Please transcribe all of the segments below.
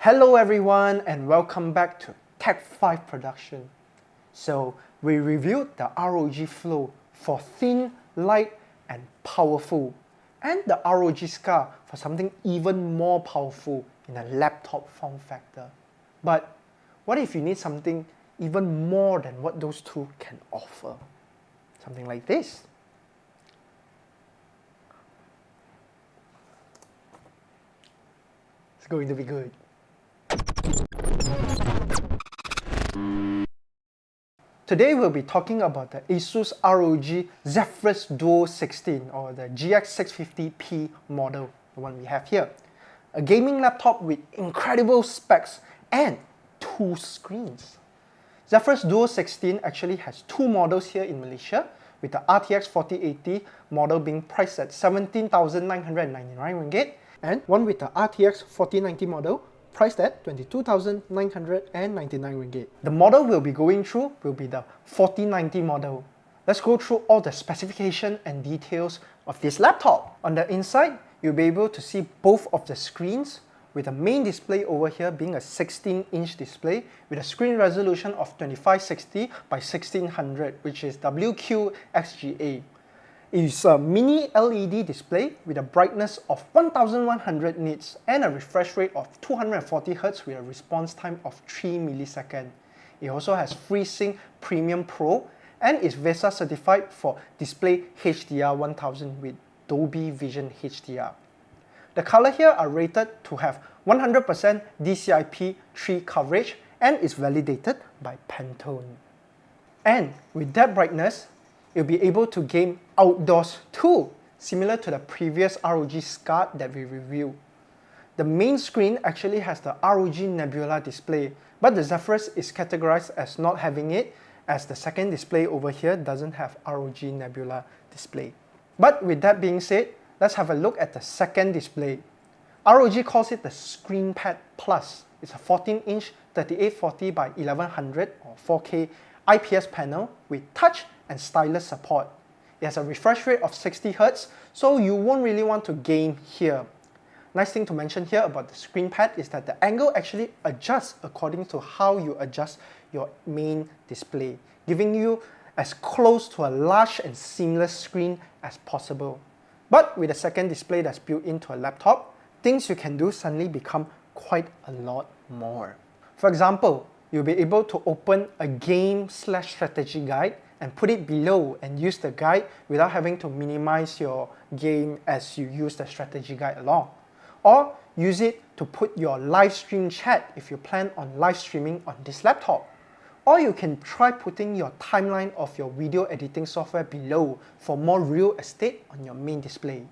Hello everyone and welcome back to Tech 5 Production. So we reviewed the ROG Flow for thin, light and powerful, and the ROG Scar for something even more powerful in a laptop form factor. But what if you need something even more than what those two can offer? Something like this. It's going to be good. Today we'll be talking about the ASUS ROG Zephyrus Duo 16 or the GX650P model, the one we have here. A gaming laptop with incredible specs and two screens. Zephyrus Duo 16 actually has two models here in Malaysia, with the RTX 4080 model being priced at 17,999 ringgit and one with the RTX 4090 model priced at 22,999 ringgit. The model we'll be going through will be the 4090 model. Let's go through all the specification and details of this laptop. On the inside, you'll be able to see both of the screens, with the main display over here being a 16-inch display with a screen resolution of 2560 by 1600, which is WQXGA. It's a mini LED display with a brightness of 1100 nits and a refresh rate of 240 Hz with a response time of 3 milliseconds. It also has FreeSync Premium Pro and is VESA certified for display HDR 1000 with Dolby Vision HDR. The color here are rated to have 100% DCI-P3 coverage and is validated by Pantone. And with that brightness, you'll be able to game outdoors too, similar to the previous ROG Scar that we reviewed. The main screen actually has the ROG Nebula display, but the Zephyrus is categorized as not having it, as the second display over here doesn't have ROG Nebula display. But with that being said, let's have a look at the second display. ROG calls it the Screenpad Plus. It's a 14-inch 3840 by 1100 or 4K IPS panel with touch and stylus support. It has a refresh rate of 60 Hz, so you won't really want to game here. Nice thing to mention here about the Screenpad is that the angle actually adjusts according to how you adjust your main display, giving you as close to a large and seamless screen as possible. But with a second display that's built into a laptop, things you can do suddenly become quite a lot more. For example, you'll be able to open a game/strategy guide and put it below and use the guide without having to minimize your game as you use the strategy guide along. Or use it to put your live stream chat if you plan on live streaming on this laptop. Or you can try putting your timeline of your video editing software below for more real estate on your main display.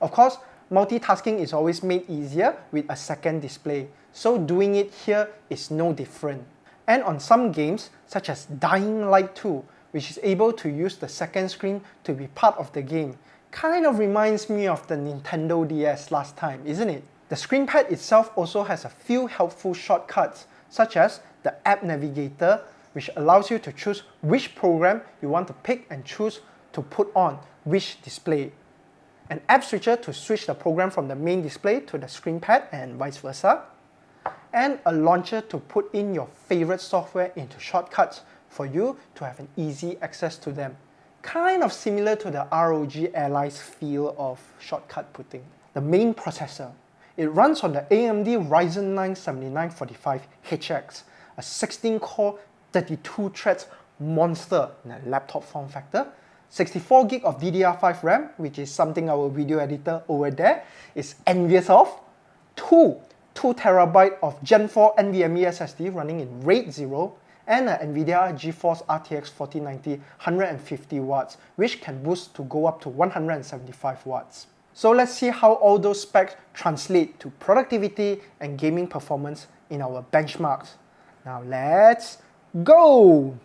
Of course, multitasking is always made easier with a second display, so doing it here is no different. And on some games, such as Dying Light 2, which is able to use the second screen to be part of the game, kind of reminds me of the Nintendo DS last time, isn't it? The Screenpad itself also has a few helpful shortcuts, such as the App Navigator, which allows you to choose which program you want to pick and choose to put on which display. An app switcher to switch the program from the main display to the Screenpad and vice versa. And a launcher to put in your favorite software into shortcuts for you to have an easy access to them. Kind of similar to the ROG Ally's feel of shortcut putting. The main processor. It runs on the AMD Ryzen 9 7945HX, a 16-core 32 threads monster in a laptop form factor, 64 GB of DDR5 RAM, which is something our video editor over there is envious of, 2 TB of Gen 4 NVMe SSD running in RAID 0, and an NVIDIA GeForce RTX 4090 150 watts, which can boost to go up to 175 watts. So let's see how all those specs translate to productivity and gaming performance in our benchmarks. Now let's go!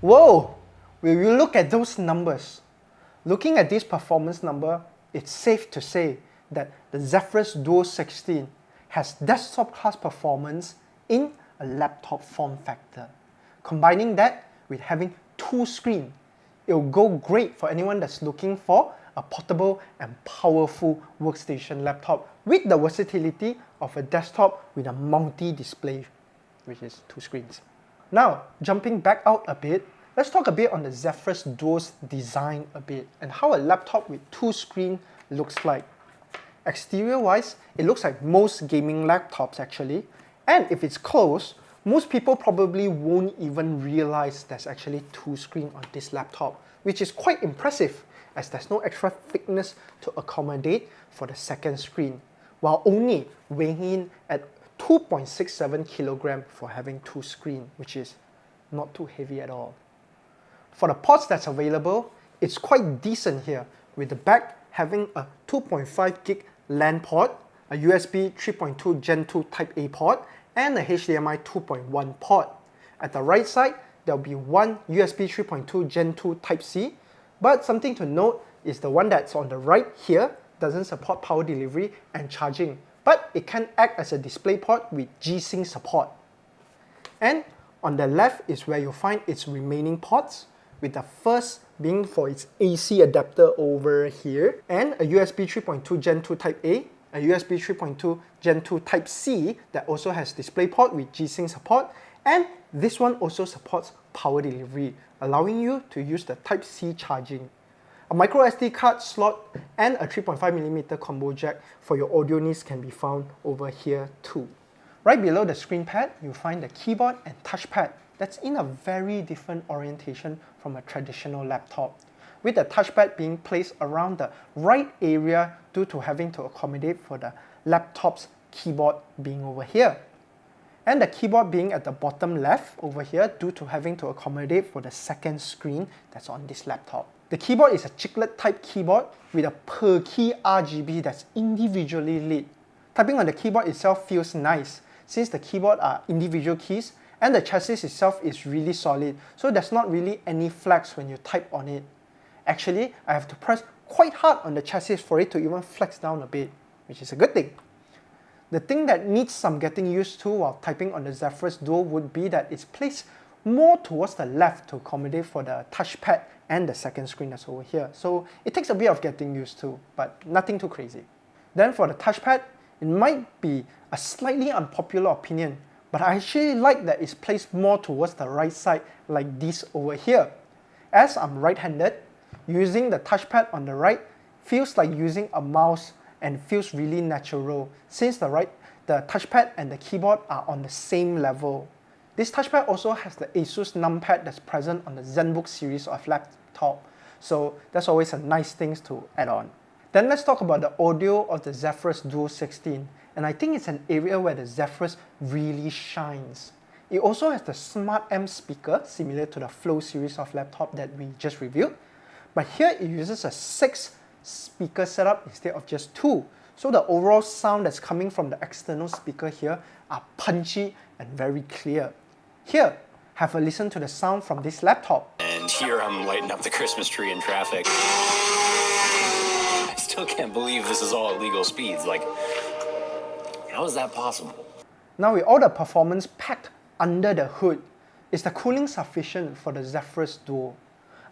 Whoa! Will you look at those numbers? Looking at this performance number, it's safe to say that the Zephyrus Duo 16 has desktop class performance in a laptop form factor. Combining that with having 2 screens, it'll go great for anyone that's looking for a portable and powerful workstation laptop with the versatility of a desktop with a multi-display, which is 2 screens. Now, jumping back out a bit, let's talk a bit on the Zephyrus Duo's design a bit and how a laptop with 2 screens looks like. Exterior-wise, it looks like most gaming laptops actually, and if it's close, most people probably won't even realize there's actually 2 screens on this laptop, which is quite impressive as there's no extra thickness to accommodate for the second screen, while only weighing in at 2.67 kg for having 2 screens, which is not too heavy at all. For the ports that's available, it's quite decent here, with the back having a 2.5 gig LAN port, a USB 3.2 Gen 2 Type A port, and a HDMI 2.1 port. At the right side, there'll be one USB 3.2 Gen 2 Type C, but something to note is the one that's on the right here doesn't support power delivery and charging, but it can act as a display port with G-Sync support. And on the left is where you'll find its remaining ports, with the first being for its AC adapter over here, and a USB 3.2 Gen 2 Type A, a USB 3.2 Gen 2 Type C that also has DisplayPort with G-Sync support, and this one also supports power delivery, allowing you to use the Type C charging. A micro SD card slot and a 3.5mm combo jack for your audio needs can be found over here too. Right below the Screenpad, you'll find the keyboard and touchpad that's in a very different orientation from a traditional laptop, with the touchpad being placed around the right area due to having to accommodate for the laptop's keyboard being over here, and the keyboard being at the bottom left over here due to having to accommodate for the second screen that's on this laptop. The keyboard is a chiclet type keyboard with a per key RGB that's individually lit. Typing on the keyboard itself feels nice since the keyboard are individual keys and the chassis itself is really solid, so there's not really any flex when you type on it. Actually, I have to press quite hard on the chassis for it to even flex down a bit, which is a good thing. The thing that needs some getting used to while typing on the Zephyrus Duo would be that it's placed more towards the left to accommodate for the touchpad and the second screen that's over here. So it takes a bit of getting used to, but nothing too crazy. Then for the touchpad, it might be a slightly unpopular opinion, but I actually like that it's placed more towards the right side like this over here. As I'm right-handed, using the touchpad on the right feels like using a mouse and feels really natural since the touchpad and the keyboard are on the same level. This touchpad also has the ASUS numpad that's present on the ZenBook series of laptop, so that's always a nice thing to add on. Then let's talk about the audio of the Zephyrus Duo 16, and I think it's an area where the Zephyrus really shines. It also has the Smart Amp speaker similar to the Flow series of laptop that we just reviewed, but here it uses a 6 speaker setup instead of just 2. So the overall sound that's coming from the external speaker here are punchy and very clear. Here, have a listen to the sound from this laptop. And here I'm lighting up the Christmas tree in traffic. I still can't believe this is all at legal speeds. Like, how is that possible? Now with all the performance packed under the hood, is the cooling sufficient for the Zephyrus Duo?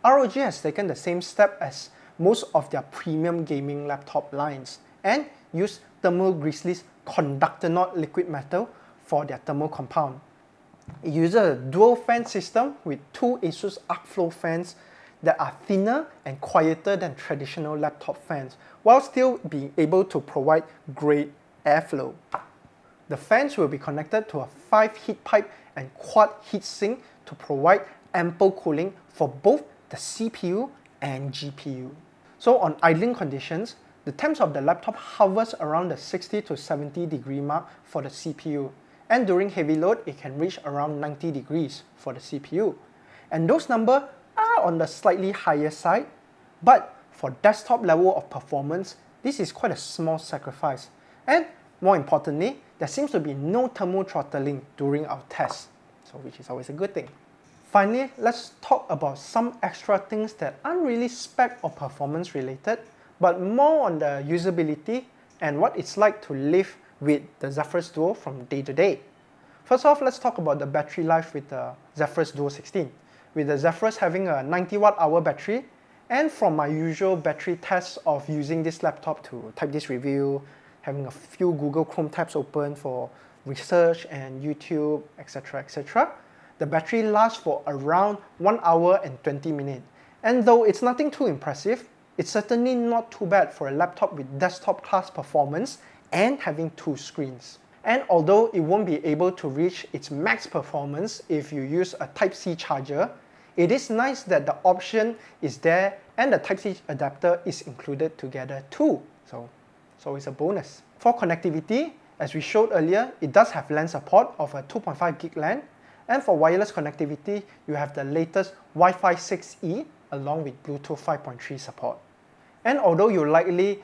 ROG has taken the same step as most of their premium gaming laptop lines and used Thermal Grizzly's conductor knot liquid metal for their thermal compound. It uses a dual fan system with 2 ASUS Arcflow fans that are thinner and quieter than traditional laptop fans, while still being able to provide great airflow. The fans will be connected to a 5 heat pipe and quad heatsink to provide ample cooling for both the CPU and GPU. So on idling conditions, the temps of the laptop hovers around the 60 to 70 degree mark for the CPU, and during heavy load it can reach around 90 degrees for the CPU. And those numbers are on the slightly higher side, but for desktop level of performance, this is quite a small sacrifice. And more importantly, there seems to be no thermal throttling during our tests, so which is always a good thing. Finally, let's talk about some extra things that aren't really spec or performance related, but more on the usability and what it's like to live with the Zephyrus Duo from day to day. First off, let's talk about the battery life with the Zephyrus Duo 16. With the Zephyrus having a 90 watt-hour battery, and from my usual battery tests of using this laptop to type this review, having a few Google Chrome tabs open for research and YouTube, etc., the battery lasts for around 1 hour and 20 minutes. And though it's nothing too impressive, it's certainly not too bad for a laptop with desktop class performance and having 2 screens. And although it won't be able to reach its max performance if you use a Type-C charger, it is nice that the option is there and the Type-C adapter is included together too. So it's a bonus. For connectivity, as we showed earlier, it does have LAN support of a 2.5 gig LAN, and for wireless connectivity, you have the latest Wi-Fi 6E along with Bluetooth 5.3 support. And although you likely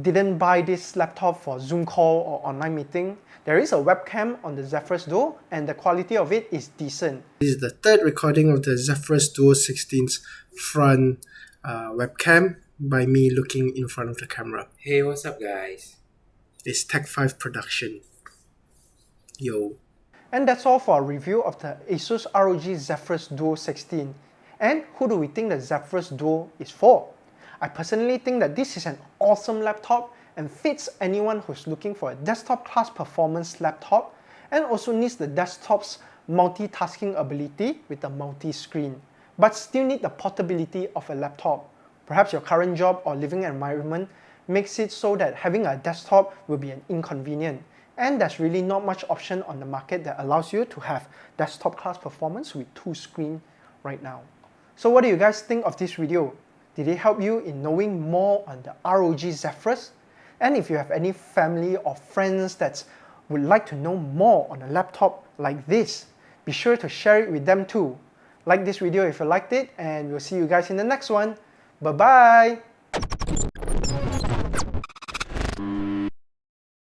didn't buy this laptop for Zoom call or online meeting, there is a webcam on the Zephyrus Duo and the quality of it is decent. This is the third recording of the Zephyrus Duo 16's front webcam by me looking in front of the camera. Hey, what's up guys? It's Tech 5 production. Yo. And that's all for our review of the ASUS ROG Zephyrus Duo 16. And who do we think the Zephyrus Duo is for? I personally think that this is an awesome laptop and fits anyone who's looking for a desktop class performance laptop and also needs the desktop's multitasking ability with a multi-screen, but still need the portability of a laptop. Perhaps your current job or living environment makes it so that having a desktop will be an inconvenience, and there's really not much option on the market that allows you to have desktop class performance with 2 screens right now. So what do you guys think of this video? Did it help you in knowing more on the ROG Zephyrus? And if you have any family or friends that would like to know more on a laptop like this, be sure to share it with them too. Like this video if you liked it, and we'll see you guys in the next one. Bye bye!